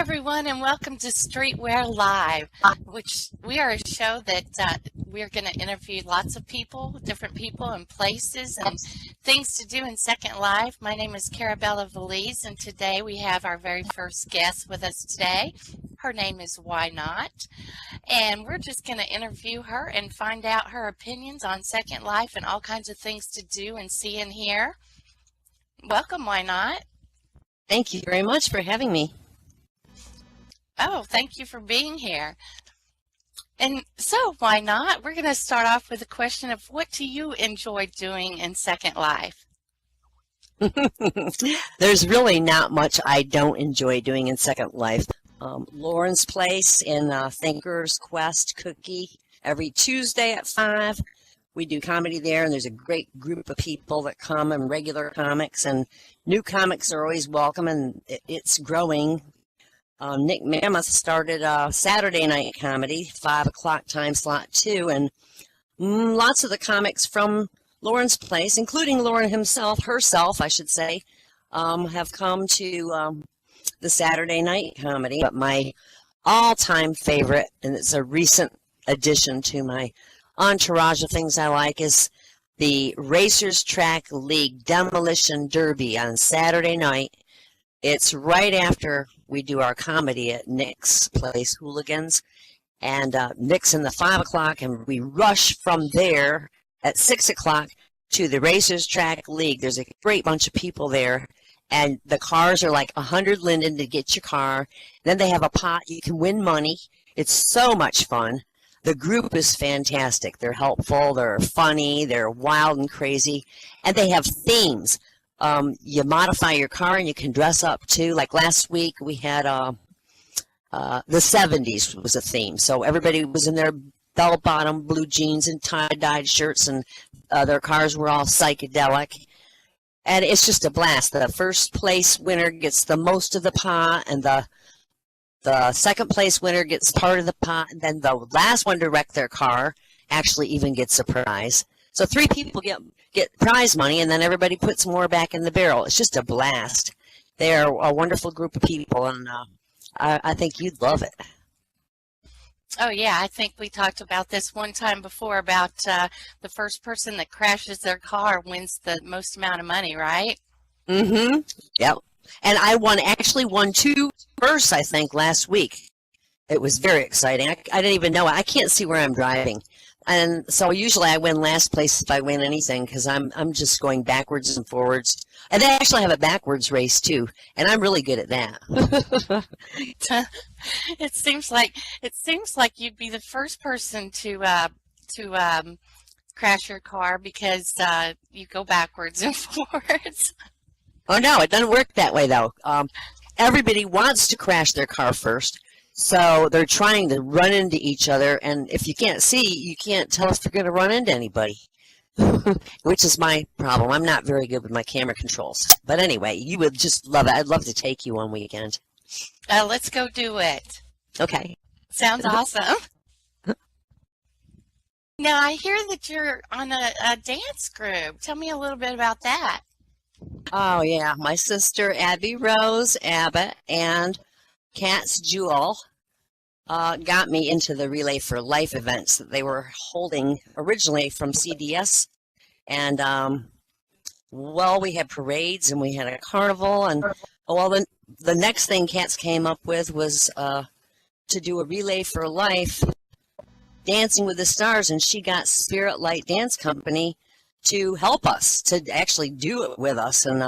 everyone, and welcome to Streetwear Live, which we are a show that we're going to interview lots of people, different people and places and things to do in Second Life. My name is Carabella Valise, and today we have our very first guest with us today. Her name is Nott, and we're just going to interview her and find out her opinions on Second Life and all kinds of things to do and see and hear. Welcome, Nott. Thank you very much for having me. Oh, thank you for being here. And so, why not? We're going to start off with a question of what do you enjoy doing in Second Life? There's really not much I don't enjoy doing in Second Life. Lauren's Place in Thinker's Quest Cookie every Tuesday at 5. We do comedy there, and there's a great group of people that come, and regular comics, and new comics are always welcome, and it's growing. Nick Mammoth started Saturday night comedy, 5 o'clock time slot too, and lots of the comics from Lauren's Place, including Lauren herself, I should say, have come to the Saturday night comedy. But my all-time favorite, and it's a recent addition to my entourage of things I like, is the Racers Track League Demolition Derby on Saturday night. It's right after we do our comedy at Nick's Place, Hooligans, and Nick's in the 5 o'clock, and we rush from there at 6 o'clock to the Racers Track League. There's a great bunch of people there, and the cars are like 100 linden to get your car. Then they have a pot. You can win money. It's so much fun. The group is fantastic. They're helpful. They're funny. They're wild and crazy, and they have themes. You modify your car and you can dress up too. Like last week we had the 70s was a theme. So everybody was in their bell-bottom blue jeans and tie-dyed shirts, and their cars were all psychedelic. And it's just a blast. The first place winner gets the most of the pot, and the second place winner gets part of the pot, and then the last one to wreck their car actually even gets a prize. So 3 people get prize money, and then everybody puts more back in the barrel. It's just a blast. They're a wonderful group of people, and I think you'd love it. Oh, yeah, I think we talked about this one time before about the first person that crashes their car wins the most amount of money, right? Mm-hmm. Yep. And I actually won 2 firsts, I think, last week. It was very exciting. I didn't even know it. I can't see where I'm driving. And so usually I win last place if I win anything, because I'm just going backwards and forwards. And they actually have a backwards race too, and I'm really good at that. It seems like you'd be the first person to crash your car because you go backwards and forwards. Oh no, it doesn't work that way though. Everybody wants to crash their car first. So they're trying to run into each other, and if you can't see, you can't tell if you're going to run into anybody, which is my problem. I'm not very good with my camera controls. But anyway, you would just love it. I'd love to take you one weekend. Let's go do it. Okay. Sounds awesome. Now, I hear that you're on a dance group. Tell me a little bit about that. Oh, yeah. My sister, Abby Rose Abbott, and Cat's Jewel got me into the Relay for Life events that they were holding originally from CDS. And, well, we had parades and we had a carnival. And, well, the next thing Cats came up with was to do a Relay for Life Dancing with the Stars. And she got Spirit Light Dance Company to help us, to actually do it with us and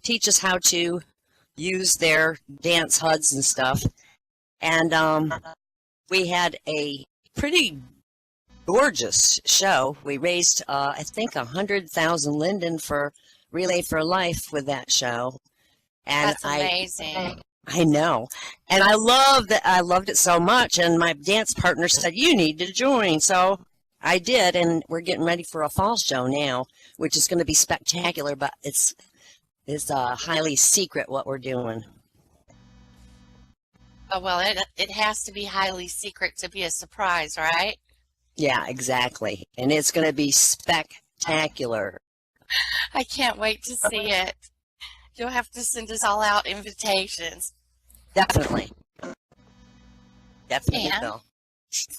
teach us how to use their dance HUDs and stuff. And we had a pretty gorgeous show. We raised, I think, 100,000 linden for Relay for Life with that show. And that's amazing. I know. And I loved it so much. And my dance partner said, you need to join. So I did. And we're getting ready for a fall show now, which is going to be spectacular. But it's highly secret what we're doing. Oh, well, it has to be highly secret to be a surprise, right? Yeah, exactly. And it's going to be spectacular. I can't wait to see it. You'll have to send us all out invitations. Definitely. Definitely And will.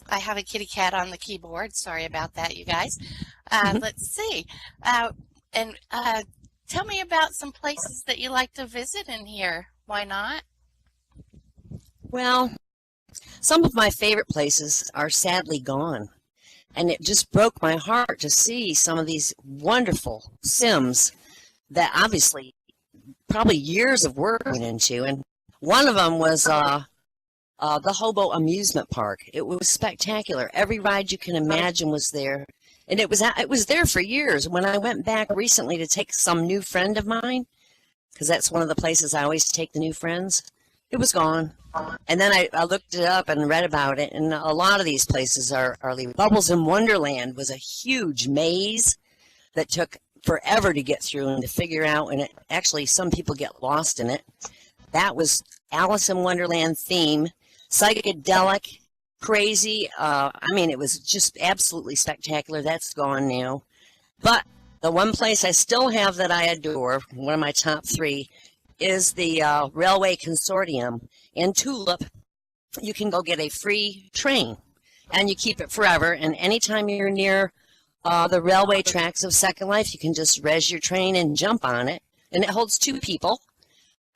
I have a kitty cat on the keyboard. Sorry about that, you guys. Let's see. Uh, and tell me about some places that you like to visit in here. Why not? Well, some of my favorite places are sadly gone. And it just broke my heart to see some of these wonderful Sims that obviously probably years of work went into. And one of them was the Hobo Amusement Park. It was spectacular. Every ride you can imagine was there. And it was there for years. When I went back recently to take some new friend of mine, because that's one of the places I always take the new friends, it was gone. And then I looked it up and read about it, and a lot of these places are leaving. Bubbles in Wonderland was a huge maze that took forever to get through and to figure out, and actually some people get lost in it. That was Alice in Wonderland theme, psychedelic, crazy. I mean, it was just absolutely spectacular. That's gone now. But the one place I still have that I adore, one of my top three, is the Railway Consortium in Tulip. You can go get a free train, and you keep it forever. And anytime you're near the railway tracks of Second Life, you can just res your train and jump on it. And it holds two people.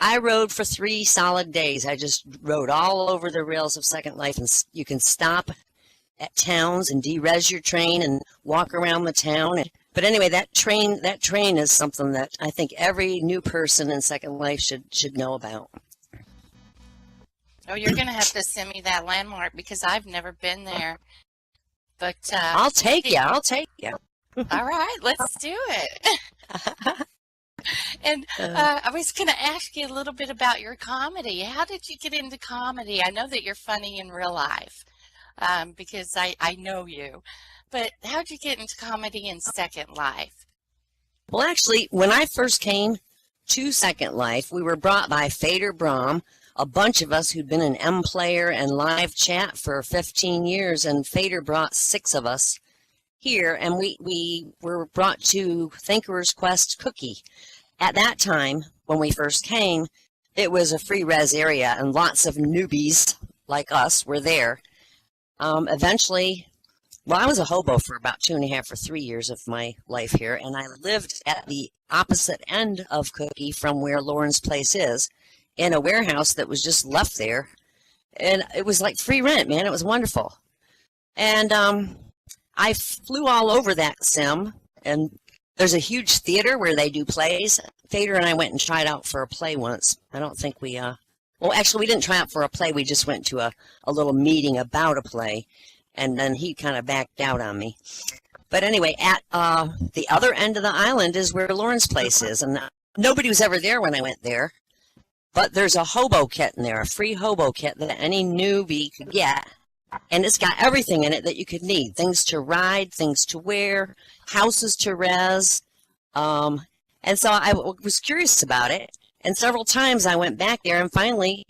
I rode for 3 solid days. I just rode all over the rails of Second Life, and you can stop at towns and de-res your train and walk around the town. But anyway, that train is something that I think every new person in Second Life should know about. Oh, you're going to have to send me that landmark because I've never been there. But I'll take you. I'll take you. all right, let's do it. And I was going to ask you a little bit about your comedy. How did you get into comedy? I know that you're funny in real life because I know you. But how'd you get into comedy in Second Life? Well, actually, when I first came to Second Life, we were brought by Fader Brahm, a bunch of us who'd been an M player and live chat for 15 years, and Fader brought 6 of us here, and we were brought to Thinker's Quest Cookie. At that time, when we first came, it was a free res area, and lots of newbies like us were there. Eventually, well, I was a hobo for about 2.5 or 3 years of my life here, and I lived at the opposite end of Cookie from where Lauren's place is, in a warehouse that was just left there. And it was like free rent, man. It was wonderful. And I flew all over that sim, and there's a huge theater where they do plays. Fader and I went and tried out for a play once. I don't think we, well, actually, we didn't try out for a play. We just went to a little meeting about a play, and then he kind of backed out on me. But anyway, at the other end of the island is where Lauren's place is, and nobody was ever there when I went there. But there's a hobo kit in there, a free hobo kit that any newbie could get. And it's got everything in it that you could need. Things to ride, things to wear, houses to res. And so I was curious about it. And several times I went back there, and finally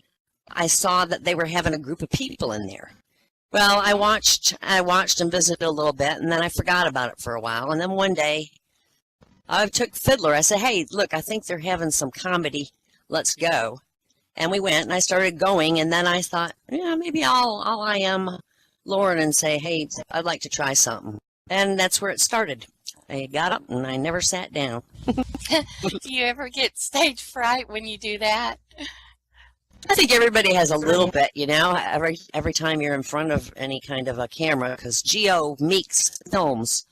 I saw that they were having a group of people in there. Well, I watched and visited a little bit, and then I forgot about it for a while. And then one day I took Fiddler. I said, hey, look, I think they're having some comedy. Let's go. And we went, and I started going, and then I thought, yeah, maybe I'll IM Lauren and say, hey, I'd like to try something. And that's where it started. I got up, and I never sat down. Do you ever get stage fright when you do that? I think everybody has a little bit, you know, every time you're in front of any kind of a camera, because Geo Meeks films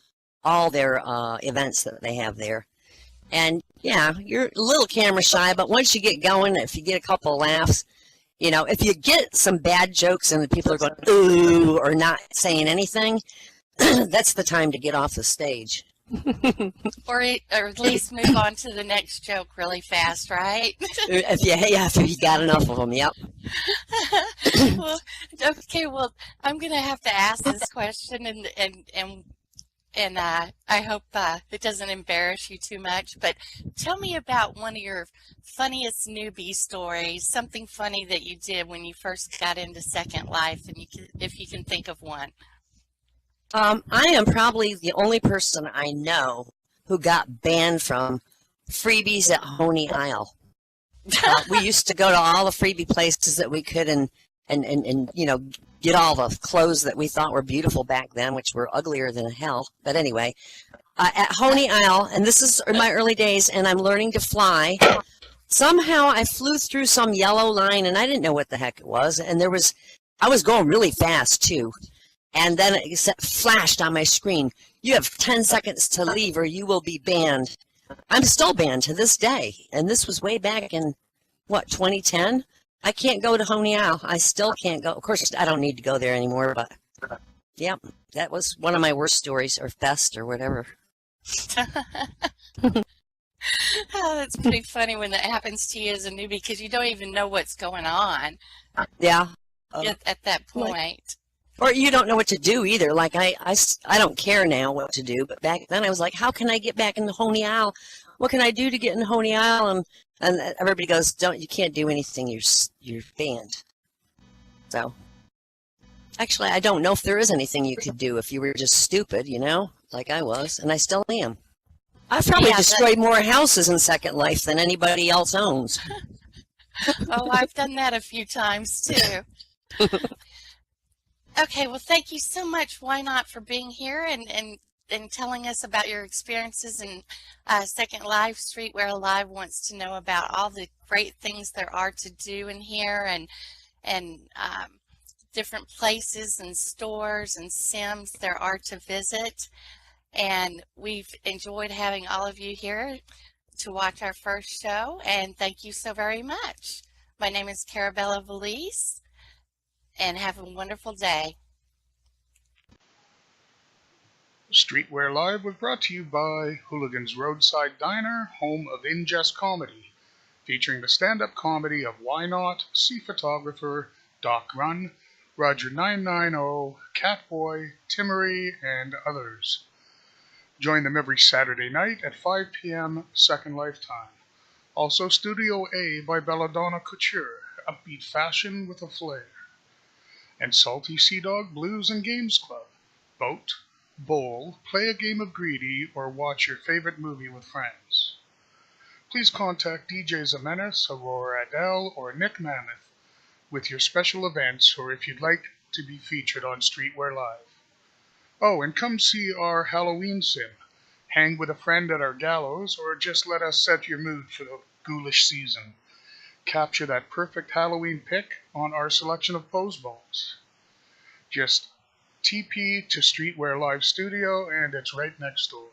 all their events that they have there. And yeah, you're a little camera shy, but once you get going, if you get a couple laughs, you know, if you get some bad jokes and the people are going, ooh, or not saying anything, that's the time to get off the stage. Or at least move on to the next joke really fast, right? If you got enough of them, yep. Well, okay, well, I'm going to have to ask this question, and I hope it doesn't embarrass you too much, but tell me about one of your funniest newbie stories, something funny that you did when you first got into Second Life, and if you can think of one. I am probably the only person I know who got banned from freebies at Honey Isle. We used to go to all the freebie places that we could and you know, get all the clothes that we thought were beautiful back then, which were uglier than hell. But anyway, at Honey Isle, and this is in my early days, and I'm learning to fly. Somehow I flew through some yellow line, and I didn't know what the heck it was. And I was going really fast too. And then it flashed on my screen, you have 10 seconds to leave or you will be banned. I'm still banned to this day. And this was way back in, 2010? I can't go to Honey Isle. I still can't go. Of course, I don't need to go there anymore, but yeah, that was one of my worst stories, or best, or whatever. Oh, that's pretty funny when that happens to you as a newbie because you don't even know what's going on Yeah. at that point. Or you don't know what to do either. Like I don't care now what to do, but back then I was like, how can I get back into Honey Isle? What can I do to get in Honey Isle? And everybody goes, you can't do anything. You're banned. So actually, I don't know if there is anything you could do if you were just stupid, like I was, and I still am. I've probably destroyed more houses in Second Life than anybody else owns. Oh, I've done that a few times too. Okay, well, thank you so much, Why Not, for being here and telling us about your experiences in Second Life. Streetwear Live wants to know about all the great things there are to do in here and different places and stores and sims there are to visit. And we've enjoyed having all of you here to watch our first show, and thank you so very much. My name is Carabella Valise, and have a wonderful day. Streetwear Live was brought to you by Hooligan's Roadside Diner, home of Ingest Comedy, featuring the stand-up comedy of Why Not, Sea Photographer, Doc Run, Roger 990, Catboy, Timmery, and others. Join them every Saturday night at 5 p.m. Second Lifetime. Also Studio A by Belladonna Couture, upbeat fashion with a flair. And Salty Sea Dog Blues and Games Club. Boat, bowl, play a game of greedy, or watch your favorite movie with friends. Please contact DJ Zamenis, Aurora Adele, or Nick Mammoth with your special events, or if you'd like to be featured on Streetwear Live. Oh, and come see our Halloween sim. Hang with a friend at our gallows, or just let us set your mood for the ghoulish season. Capture that perfect Halloween pic on our selection of pose balls. Just TP to Streetwear Live Studio, and it's right next door.